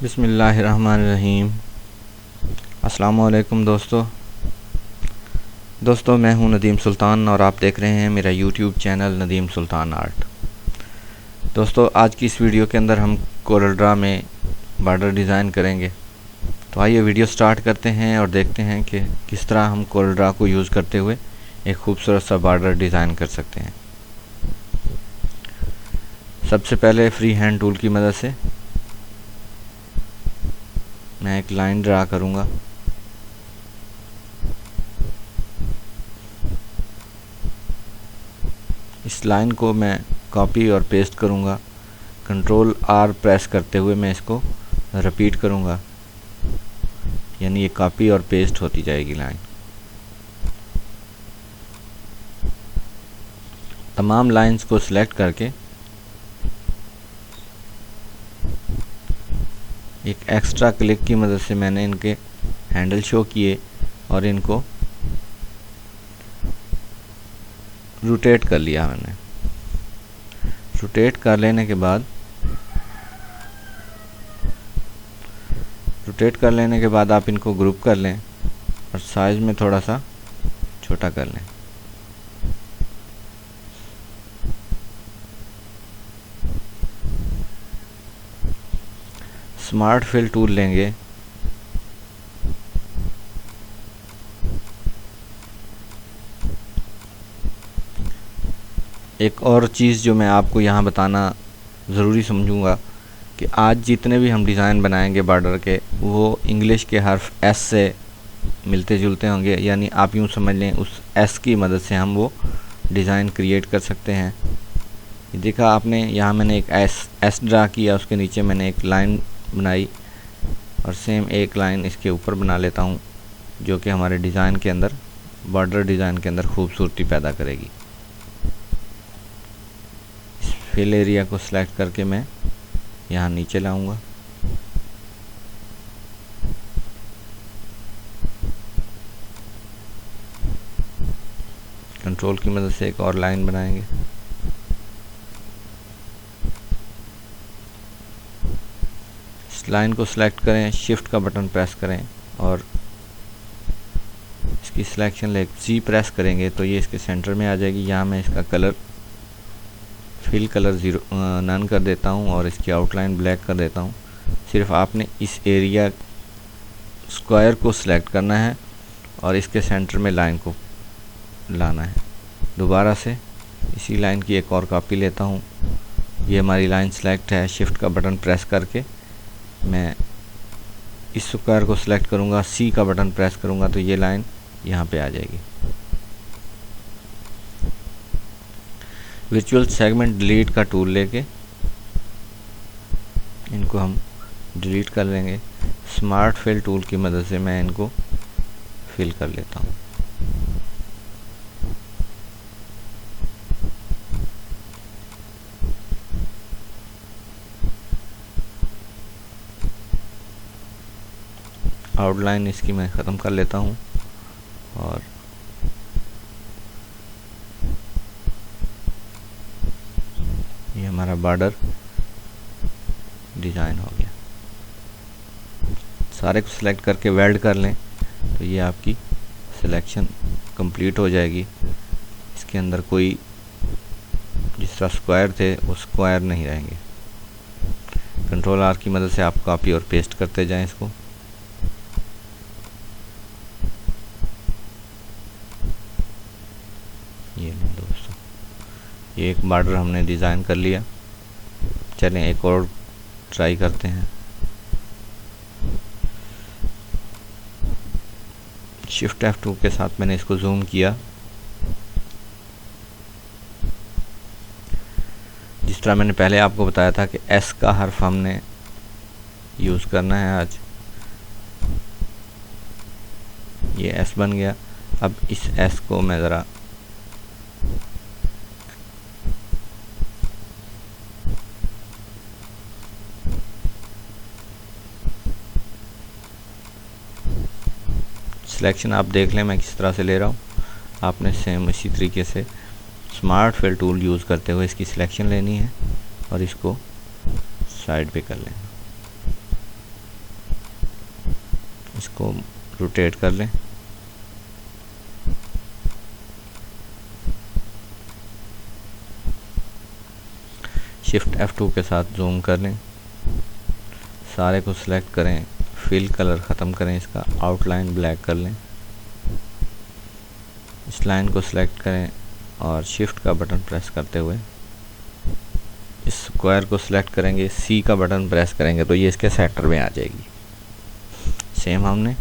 बिस्मिल्लाहिर्रहमानिर्रहीम। अस्सलामुअलैकुम दोस्तों, मैं हूं नदीम सुल्तान और आप देख रहे हैं मेरा यूट्यूब चैनल नदीम सुल्तान आर्ट। दोस्तों, आज की इस वीडियो के अंदर हम कोरल ड्रा में बॉर्डर डिज़ाइन करेंगे। तो आइए वीडियो स्टार्ट करते हैं और देखते हैं कि किस तरह हम कोरल ड्रा को यूज़ करते हुए एक खूबसूरत सा बॉर्डर डिज़ाइन कर सकते हैं। सबसे पहले फ्री हैंड टूल की मदद से मैं एक लाइन ड्रा करूँगा। इस लाइन को मैं कॉपी और पेस्ट करूँगा। कंट्रोल आर प्रेस करते हुए मैं इसको रिपीट करूँगा, यानी ये कॉपी और पेस्ट होती जाएगी लाइन। तमाम लाइंस को सिलेक्ट करके एक एक्स्ट्रा क्लिक की मदद से मैंने इनके हैंडल शो किए और इनको रोटेट कर लिया। मैंने रोटेट कर लेने के बाद आप इनको ग्रुप कर लें और साइज़ में थोड़ा सा छोटा कर लें। स्मार्ट फिल टूल लेंगे। एक और चीज़ जो मैं आपको यहाँ बताना ज़रूरी समझूंगा कि आज जितने भी हम डिज़ाइन बनाएंगे बॉर्डर के, वो इंग्लिश के हर्फ एस से मिलते जुलते होंगे। यानी आप यूँ समझ लें, उस एस की मदद से हम वो डिज़ाइन क्रिएट कर सकते हैं। देखा आपने, यहाँ मैंने एक एस ड्रा किया, उसके नीचे मैंने एक लाइन बनाई और सेम एक लाइन इसके ऊपर बना लेता हूँ, जो कि हमारे डिज़ाइन के अंदर, बॉर्डर डिज़ाइन के अंदर खूबसूरती पैदा करेगी। इस फिल एरिया को सिलेक्ट करके मैं यहाँ नीचे लाऊंगा। कंट्रोल की मदद से एक और लाइन बनाएंगे। लाइन को सिलेक्ट करें, शिफ्ट का बटन प्रेस करें और इसकी सिलेक्शन ले जी प्रेस करेंगे तो ये इसके सेंटर में आ जाएगी। यहाँ मैं इसका कलर फिल कलर नन कर देता हूँ और इसकी आउटलाइन ब्लैक कर देता हूँ। सिर्फ आपने इस एरिया स्क्वायर को सिलेक्ट करना है और इसके सेंटर में लाइन को लाना है। दोबारा से इसी लाइन की एक और कॉपी लेता हूँ। ये हमारी लाइन सेलेक्ट है। शिफ्ट का बटन प्रेस करके मैं इस स्क्वायर को सिलेक्ट करूँगा, सी का बटन प्रेस करूँगा तो ये लाइन यहाँ पे आ जाएगी। वर्चुअल सेगमेंट डिलीट का टूल लेके इनको हम डिलीट कर लेंगे। स्मार्ट फिल टूल की मदद से मैं इनको फिल कर लेता हूँ। आउटलाइन इसकी मैं ख़त्म कर लेता हूँ और ये हमारा बॉर्डर डिज़ाइन हो गया। सारे को सिलेक्ट करके वेल्ड कर लें तो ये आपकी सिलेक्शन कंप्लीट हो जाएगी। इसके अंदर कोई जिस तरह स्क्वायर थे वो स्क्वायर नहीं रहेंगे। कंट्रोल आर की मदद से आप कॉपी और पेस्ट करते जाएं इसको। ये दोस्तों, ये एक बॉर्डर हमने डिज़ाइन कर लिया। चलें एक और ट्राई करते हैं। शिफ्ट F2 के साथ मैंने इसको जूम किया। जिस तरह मैंने पहले आपको बताया था कि एस का हर्फ हमने यूज़ करना है आज, ये एस बन गया। अब इस एस को मैं ज़रा सिलेक्शन आप देख लें मैं किस तरह से ले रहा हूँ। आपने सेम इसी तरीके से स्मार्ट फिल टूल यूज़ करते हुए इसकी सिलेक्शन लेनी है और इसको साइड पे कर लें। इसको रोटेट कर लें। शिफ्ट F2 के साथ जूम कर लें, सारे को सिलेक्ट करें, फिल कलर ख़त्म करें, इसका आउटलाइन ब्लैक कर लें। इस लाइन को सिलेक्ट करें और शिफ्ट का बटन प्रेस करते हुए इस स्क्वायर को सिलेक्ट करेंगे, सी का बटन प्रेस करेंगे तो ये इसके सेंटर में आ जाएगी। सेम हमने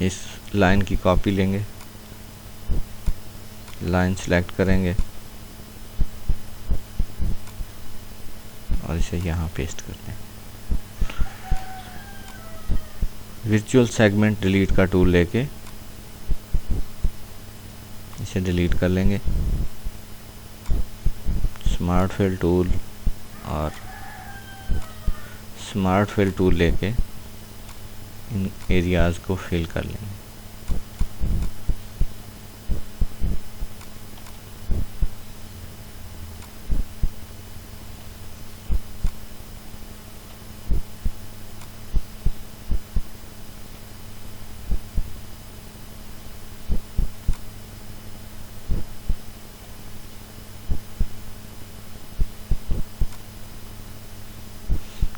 इस लाइन की कॉपी लेंगे, लाइन सिलेक्ट करेंगे और इसे यहाँ पेस्ट करते हैं। वर्चुअल सेगमेंट डिलीट का टूल लेके इसे डिलीट कर लेंगे। स्मार्ट फिल टूल और स्मार्ट फिल टूल लेके इन एरियाज़ को फिल कर लेंगे।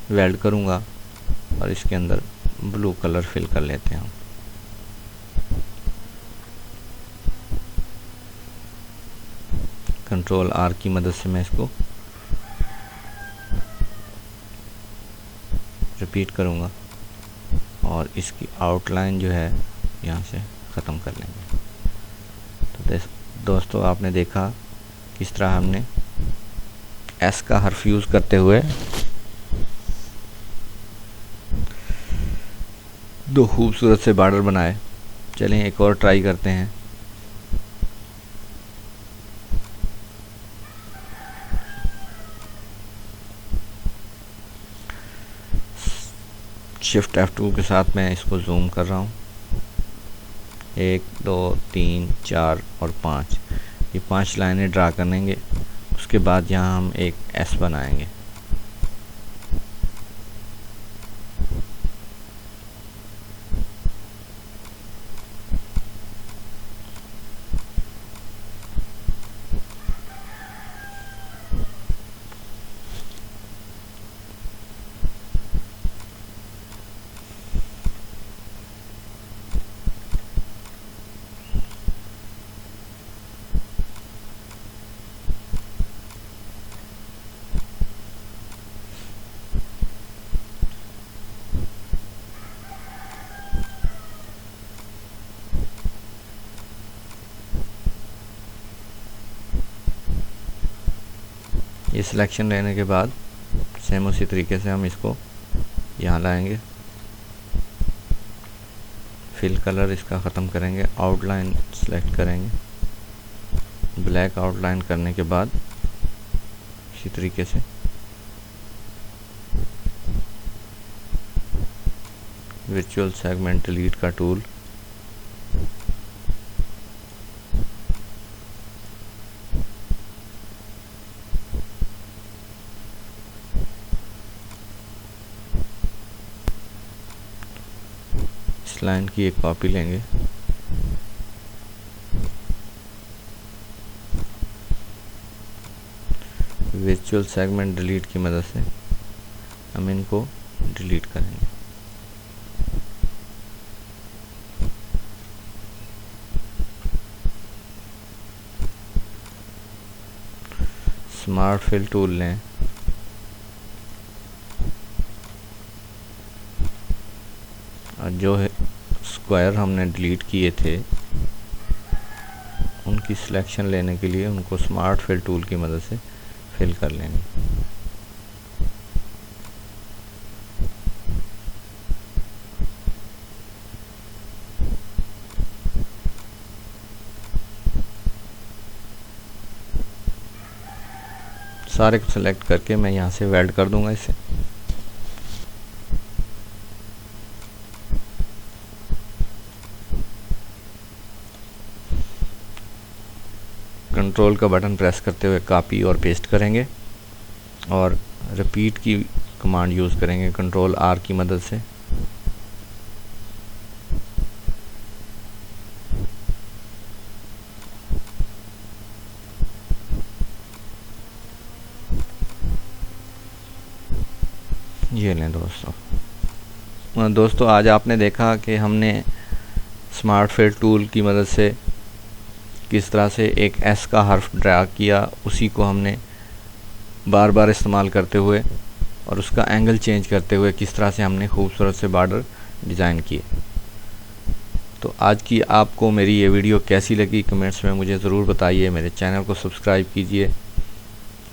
वेल्ड करूँगा और इसके अंदर ब्लू कलर फिल कर लेते हैं हम। कंट्रोल R की मदद से मैं इसको रिपीट करूँगा और इसकी आउटलाइन जो है यहाँ से ख़त्म कर लेंगे। तो दोस्तों आपने देखा किस तरह हमने S का हर्फ यूज़ करते हुए दो खूबसूरत से बॉर्डर बनाए। चलें एक और ट्राई करते हैं। शिफ्ट F2 के साथ मैं इसको जूम कर रहा हूँ। 1 2 3 4 और 5, ये 5 लाइनें ड्रा करेंगे। उसके बाद यहाँ हम एक S बनाएंगे। ये सिलेक्शन लेने के बाद सेम उसी तरीके से हम इसको यहाँ लाएंगे, फिल कलर इसका ख़त्म करेंगे, आउटलाइन सेलेक्ट करेंगे, ब्लैक आउटलाइन करने के बाद इसी तरीके से वर्चुअल सेगमेंट डिलीट का टूल इस लाइन की एक कॉपी लेंगे, वर्चुअल सेगमेंट डिलीट की मदद से हम इनको डिलीट करेंगे। स्मार्ट फिल टूल लें, और जो है स्क्वायर हमने डिलीट किए थे उनकी सिलेक्शन लेने के लिए उनको स्मार्ट फिल टूल की मदद से फिल कर लेंगे। सारे को सिलेक्ट करके मैं यहाँ से वेल्ड कर दूंगा इसे। कंट्रोल का बटन प्रेस करते हुए कॉपी और पेस्ट करेंगे और रिपीट की कमांड यूज़ करेंगे कंट्रोल आर की मदद से। ये लें दोस्तों आज आपने देखा कि हमने स्मार्ट फिल टूल की मदद से किस तरह से एक एस का हर्फ ड्रा किया, उसी को हमने बार बार इस्तेमाल करते हुए और उसका एंगल चेंज करते हुए किस तरह से हमने खूबसूरत से बॉर्डर डिज़ाइन किए। तो आज की आपको मेरी ये वीडियो कैसी लगी कमेंट्स में मुझे ज़रूर बताइए। मेरे चैनल को सब्सक्राइब कीजिए।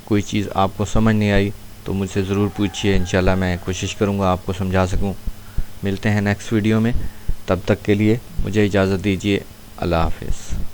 कोई चीज़ आपको समझ नहीं आई तो मुझसे ज़रूर पूछिए, इंशाल्लाह मैं कोशिश करूँगा आपको समझा सकूँ। मिलते हैं नेक्स्ट वीडियो में, तब तक के लिए मुझे इजाज़त दीजिए। अल्लाह हाफ़िज़।